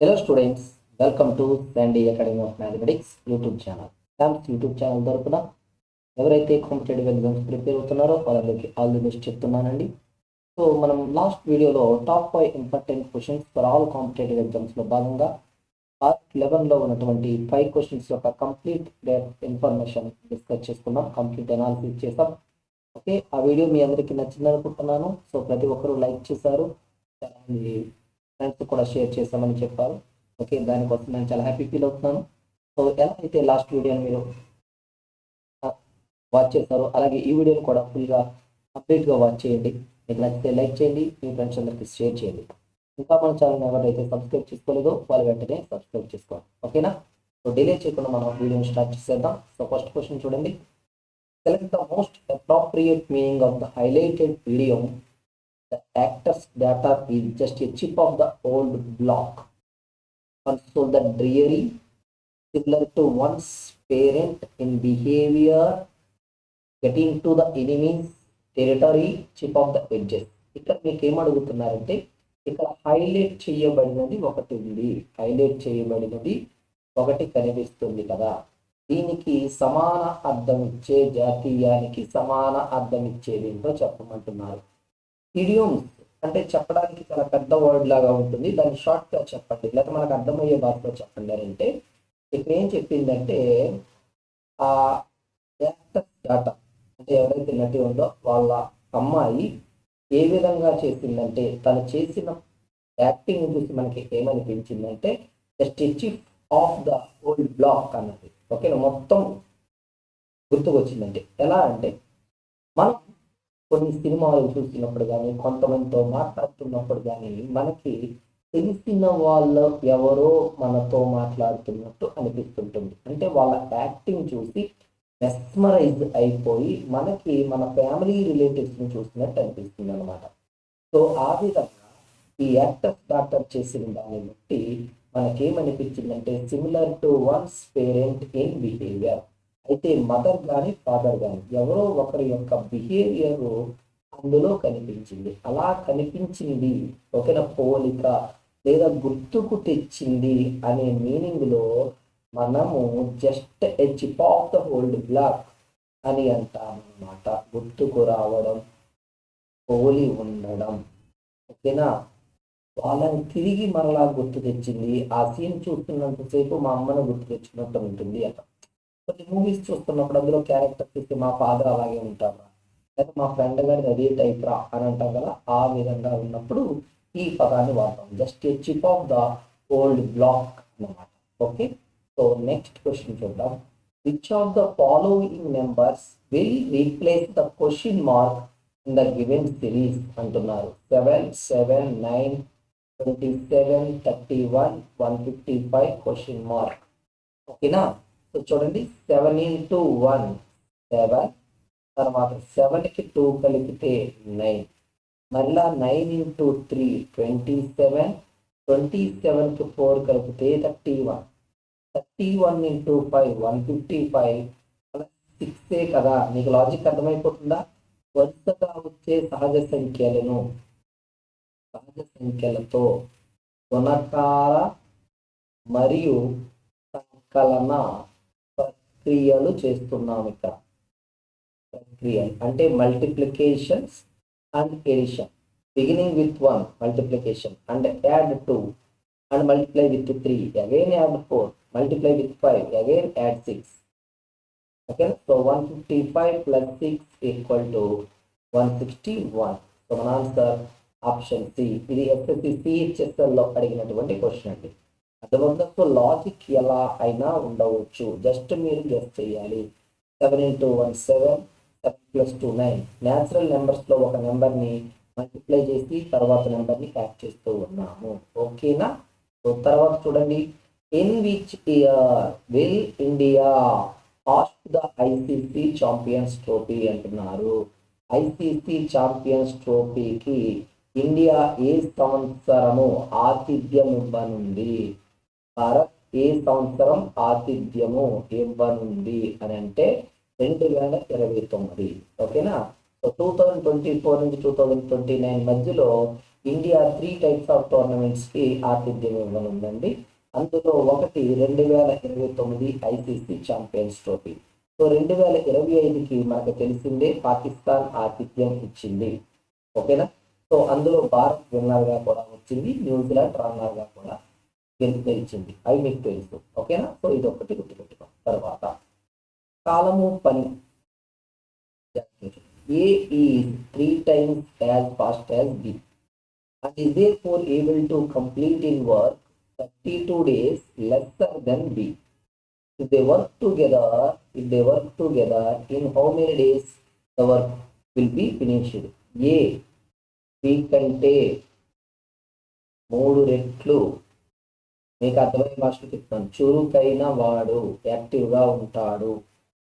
Hello students, welcome to Sandy Academy of Mathematics YouTube channel. SAMS YouTube channel తరపున ఎవరైతే competitive exams prepare అవుతున్నారో వాళ్ళకి all the best చెప్తున్నానండి. So మనం last వీడియోలో top 5 important questions for all competitive ఎగ్జామ్స్లో భాగంగా పార్ట్ 11లో ఉన్నటువంటి 5 క్వశ్చన్స్ యొక్క కంప్లీట్ ఇన్ఫర్మేషన్ డిస్కస్ చేసుకున్నాం, కంప్లీట్ అనాలిసిస్ చేసాం. ఓకే, ఆ వీడియో మీ అందరికీ నచ్చింది అనుకుంటున్నాను. సో ప్రతి ఒక్కరూ లైక్ చేశారు, చాలామంది ఫ్రెండ్స్ కూడా షేర్ చేస్తామని చెప్పారు. ఓకే, దానికోసం నేను చాలా హ్యాపీ ఫీల్ అవుతున్నాను. సో ఎలా అయితే లాస్ట్ వీడియోని మీరు వాచ్ చేస్తారో అలాగే ఈ వీడియోని కూడా ఫుల్గా కంప్లీట్గా వాచ్ చేయండి. మీకు నచ్చితే లైక్ చేయండి, మీ ఫ్రెండ్స్ అందరికీ షేర్ చేయండి. ఇంకా మన ఛానల్ ఎవరైతే సబ్స్క్రైబ్ చేసుకోలేదో వాళ్ళు వెంటనే సబ్స్క్రైబ్ చేసుకోండి. ఓకేనా? సో డిలే చేయకుండా మనం వీడియోని స్టార్ట్ చేసేద్దాం. సో ఫస్ట్ క్వశ్చన్ చూడండి. Select the most appropriate meaning of the highlighted video. The actor's data is just a chip of the old block. Also, the dreary, similar to one's parent in behavior, getting to the enemy's territory, chip of the edges. ఇక్కడ మీకు ఏం అడుగుతున్నారంటే, ఇక్కడ highlight చేయబడినది ఒకటి ఉంది, highlight చేయబడినది ఒకటి కనిపిస్తుంది కదా, దీనికి సమాన అర్థం ఇచ్చే జాతీయానికి సమాన అర్థం ఇచ్చేది ఏంటో చెప్పమంటున్నారు. ఇడియోమ్స్ అంటే చెప్పడానికి చాలా పెద్ద వర్డ్ లాగా ఉంటుంది, దాన్ని షార్ట్గా చెప్పండి లేకపోతే మనకు అర్థమయ్యే భాషలో చెప్పండి అని అంటే ఇక్కడ ఏం చెప్పిందంటే ఆ యాక్టర్ డాటా అంటే ఎవరైతే నటి ఉందో వాళ్ళ అమ్మాయి ఏ విధంగా చేసిందంటే తను చేసిన యాక్టింగ్ చూసి మనకి ఏమనిపించిందంటే just a chip of the old block అన్నది. ఓకేనా, మొత్తం గుర్తుకొచ్చిందంటే ఎలా అంటే మనం కొన్ని సినిమాలు చూసినప్పుడు కానీ కొంతమందితో మాట్లాడుతున్నప్పుడు కానీ మనకి తెలిసిన వాళ్ళు ఎవరో మనతో మాట్లాడుతున్నట్టు అనిపిస్తుంటుంది. అంటే వాళ్ళ యాక్టింగ్ చూసి మెస్మరైజ్ అయిపోయి మనకి మన ఫ్యామిలీ రిలేటివ్స్ని చూసినట్టు అనిపిస్తుంది అనమాట. సో ఆ విధంగా ఈ యాక్టర్ డాక్టర్ చేసిన దాన్ని బట్టి మనకేమనిపించిందంటే similar to one's parent in behaviour. అయితే మదర్ కానీ ఫాదర్ కానీ ఎవరో ఒకరి యొక్క బిహేవియర్ అందులో కనిపించింది. అలా కనిపించింది ఓకేనా, పోలిక లేదా గుర్తుకు తెచ్చింది అనే మీనింగ్లో మనము just a chip of the old block అని అంటాం అన్నమాట. గుర్తుకు రావడం, పోలి ఉండడం. ఓకేనా, వాళ్ళని తిరిగి మరలా గుర్తు తెచ్చింది. ఆ సీన్ చూస్తున్నంతసేపు మా అమ్మను గుర్తు తెచ్చినట్టు ఉంటుంది అట. కొన్ని మూవీస్ చూస్తున్నప్పుడు అందులో క్యారెక్టర్ చూస్తే మా ఫాదర్ అలాగే ఉంటారా, లేకపోతే మా ఫ్రెండ్ గారిది అదే టైప్ రా అని అంటాం కదా, ఆ విధంగా ఉన్నప్పుడు ఈ పదాన్ని వాడతాం. Just a chip of the old block అన్నమాట. ఓకే, సో నెక్స్ట్ క్వశ్చన్ చూద్దాం. Which of the following numbers will replace the question mark in the given series అంటున్నారు. 7, 7, 9, 27, 31, 155 క్వశ్చన్ మార్క్. ఓకేనా, సో చూడండి 7 into 1 7, తర్వాత 7కి 2 కలిపితే 9, మళ్ళా 9 into 3 27, 27కి 4 కలిపితే 31, 31 into 5 155, 6 కదా. మీకు లాజిక్ అర్థమైపోతుందా? వరుసగా వచ్చే సహజ సంఖ్యలతో గుణకార మరియు సంకలన ప్రక్రియలు చేస్తున్నాం. ఇక్కడ ప్రక్రియలు అంటే multiplications and addition. Beginning with 1 multiplication and add 2 and multiply with 3, again add 4, multiply with 5, again add 6. Okay, so 155 plus 6 equal to 161. సో మన ఆన్సర్ ఆప్షన్ సి. ఇది ఎస్ఎస్సి సిహెచ్ఎస్ఎల్లో అడిగినటువంటి క్వశ్చన్ అండి. అర్థమవుతుందా? సో లాజిక్ ఎలా అయినా ఉండవచ్చు, జస్ట్ మీరు గెస్ చేయాలి. 7 into 1 7, 7 plus 2 9. న్యాచురల్ నెంబర్స్లో ఒక నెంబర్ని మల్టిప్లై చేసి తర్వాత నెంబర్ని యాడ్ చేస్తూ ఉన్నాము. ఓకేనా? సో తర్వాత చూడండి. In which year will India host the ICC champions trophy అంటున్నారు. ఐసీసీ ఛాంపియన్స్ ట్రోఫీకి ఇండియా ఏ సంవత్సరము ఆతిథ్యం ఇవ్వనుంది? భారత్ ఏ సంవత్సరం ఆతిథ్యము ఇవ్వనుంది అని అంటే 2029. ఓకేనా, సో 2024 నుంచి 2029 మధ్యలో ఇండియా 3 టైప్స్ ఆఫ్ టోర్నమెంట్స్కి ఆతిథ్యం ఇవ్వనుందండి. అందులో ఒకటి 2029 ఐసీసీ ఛాంపియన్స్ ట్రోఫీ. సో 2025కి మనకు తెలిసిందే పాకిస్తాన్ ఆతిథ్యం ఇచ్చింది. ఓకేనా. సో అందులో భారత్ విన్నర్గా కూడా వచ్చింది, న్యూజిలాండ్ రన్నర్గా కూడా గెలిచింది. అవి మీకు తెలుసు. ఓకేనా. సో ఇది ఒకటి గుర్తుపెట్టుకో. తర్వాత కాలము పని. A is 3 times as fast as B and is therefore able to complete in work 32 days lesser than B. If they work together, in how many days the work will be finished? A, B కంటే 3 రెట్లు. మీకు అర్థమైన భాషలో చెప్తాను. చురుకైన వాడు, యాక్టివ్గా ఉంటాడు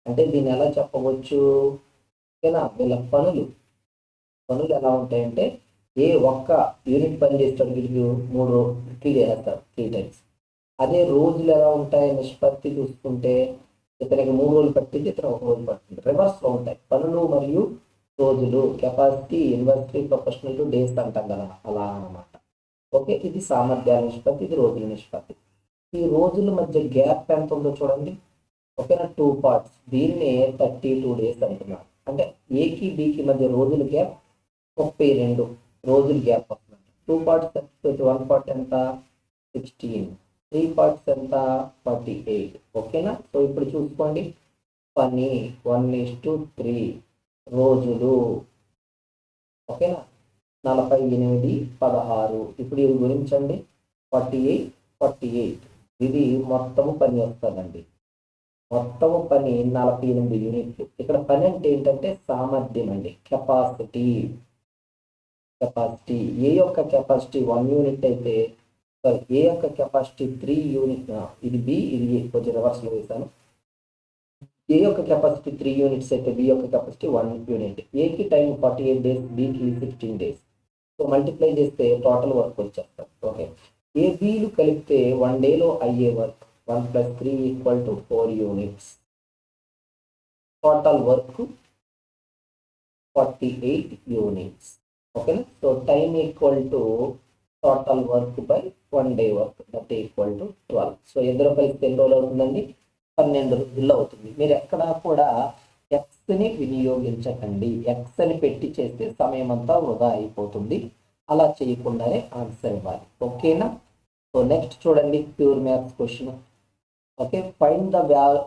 అంటే దీన్ని ఎలా చెప్పవచ్చు? ఓకేనా. వీళ్ళ పనులు ఎలా ఉంటాయంటే, ఏ ఒక్క యూనిట్ పని చేస్తాడు వీళ్ళకి 3 చేస్తారు 3 టైమ్స్. అదే రోజులు ఎలా ఉంటాయి నిష్పత్తి చూసుకుంటే, ఇతనికి 3 రోజులు పట్టింది, ఇతను 1 రోజు పట్టింది. రివర్స్లో ఉంటాయి పనులు మరియు రోజులు. Capacity inversely professional two days అంటాం కదా, అలా అన్నమాట. ఓకే. ఇది సామర్థ్యాల నిష్పత్తి, ఇది రోజుల నిష్పత్తి. ఈ రోజుల మధ్య గ్యాప్ ఎంత ఉందో చూడండి. ఓకేనా. 2 parts. దీన్నే 32 days అంటున్నారు. అంటే ఏకి బికి మధ్య రోజుల గ్యాప్ 32 రోజుల గ్యాప్ వస్తుంది. 2 parts 1 part ఎంత 16, 3 parts ఎంత 48. ఓకేనా. సో ఇప్పుడు చూసుకోండి. పని 1:3, రోజులు ఓకేనా 48, 16. ఇప్పుడు ఇది గురించండి 48. ఇది మొత్తము పని వస్తుందండి. మొత్తము పని 48 యూనిట్లు. ఇక్కడ పని అంటే ఏంటంటే సామర్థ్యం అండి, కెపాసిటీ. ఏ యొక్క కెపాసిటీ 1 యూనిట్ అయితే, ఏ యొక్క కెపాసిటీ 3 యూనిట్. ఇది బి, ఇది ఏ. కొంచెం రివర్స్లో వేసాను. ఏ యొక్క కెపాసిటీ 3 యూనిట్స్ అయితే బి యొక్క కెపాసిటీ 1 యూనిట్. ఏకి టైం 48 days, బికి 16 days. సో మల్టిప్లై చేస్తే టోటల్ వర్క్ వచ్చేస్తారు. ఓకే. ఏ బిలు కలిపితే 1 డేలో అయ్యే work 1 + 3 = 4 units. Total work 48 units. ఓకేనా. So time total work by 1 day work, that = 12. సో ఎందులో కలిపితే ఎన్ని రోజులు అవుతుందండి? 12 రోజుల్లో అవుతుంది. మీరు ఎక్కడా కూడా ఎక్స్ని వినియోగించకండి. ఎక్స్ అని పెట్టి చేస్తే సమయం అంతా వృధా అయిపోతుంది. అలా చేయకుండానే ఆన్సర్ ఇవ్వాలి. ఓకేనా. సో నెక్స్ట్ చూడండి, pure maths question. Okay. Find the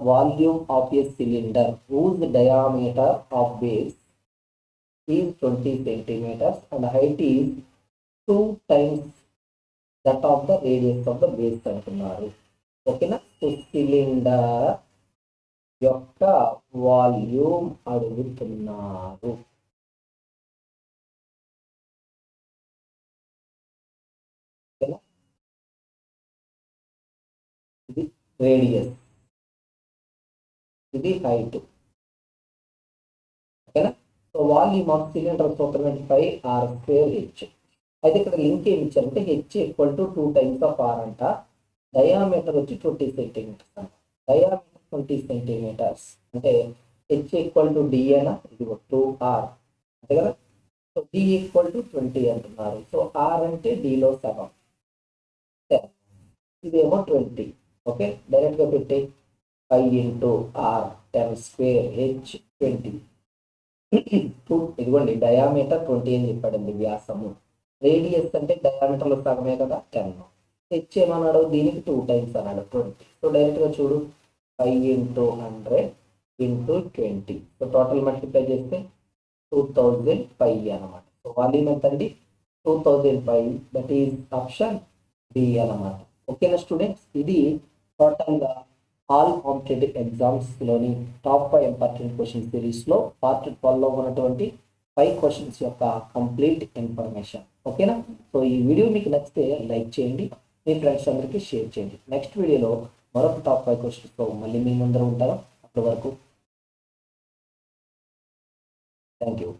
volume of A cylinder whose diameter of base is 20 centimeters and height is 2 times that of the radius of the base అంటున్నారు. ఓకేనా. సో సిలిండర్ యొక్క volume అడుగుతున్నారు. ఓకేనా. ఇది radius, ఇది height. ఓకేనా. So volume of cylinder సూత్రం ఏంటి? 5r²h. అయితే ఇక్కడ లింక్ ఏమి ఇచ్చారంటే h = 2 times of r అంట. డయామీటర్ వచ్చి 20 సెంటీమీటర్స్ అంట. డయామీటర్ 20 సెంటీమీటర్స్ అంటే h = d అనా, ఇది 2r అంతే కదా. సో d = 20 అంటున్నారు. సో r అంటే dలో సగం, ఇదేమో 20. ఓకే. డైరెక్ట్గా పెట్టి 5 × r 10² h 20. ఇదిగోండి డయామీటర్ 20 అని చెప్పాడండి, వ్యాసము. రేడియస్ అంటే డయామీటర్లో సగమే కదా, 10. హెచ్ ఏమన్నాడు? దీనికి 2 times అన్నాడు, 20. సో డైరెక్ట్గా చూడు 5 × 100 × 20. సో టోటల్ మల్టిప్లై చేస్తే 2005 అనమాట. సో వాల్యూమ్ ఎంత అండి? 2005. దట్ ఈజ్ ఆప్షన్ డి అనమాట. ఓకేనా స్టూడెంట్స్. ఇది టోటల్గా ఆల్ కాంపిటేటివ్ ఎగ్జామ్స్లోని టాప్ 5 ఇంపార్టెంట్ క్వశ్చన్ సిరీస్లో పార్ట్ 12లో ఉన్నటువంటి 5 క్వశ్చన్స్ యొక్క కంప్లీట్ ఇన్ఫర్మేషన్. ఓకేనా. సో ఈ వీడియో మీకు నచ్చితే లైక్ చేయండి, మీ ఫ్రెండ్స్ అందరికీ షేర్ చేయండి. నెక్స్ట్ వీడియోలో మరొక టాప్ 5 క్వశ్చన్స్తో మళ్ళీ మీ ముందర ఉంటారు. అప్పటి వరకు థ్యాంక్ యూ.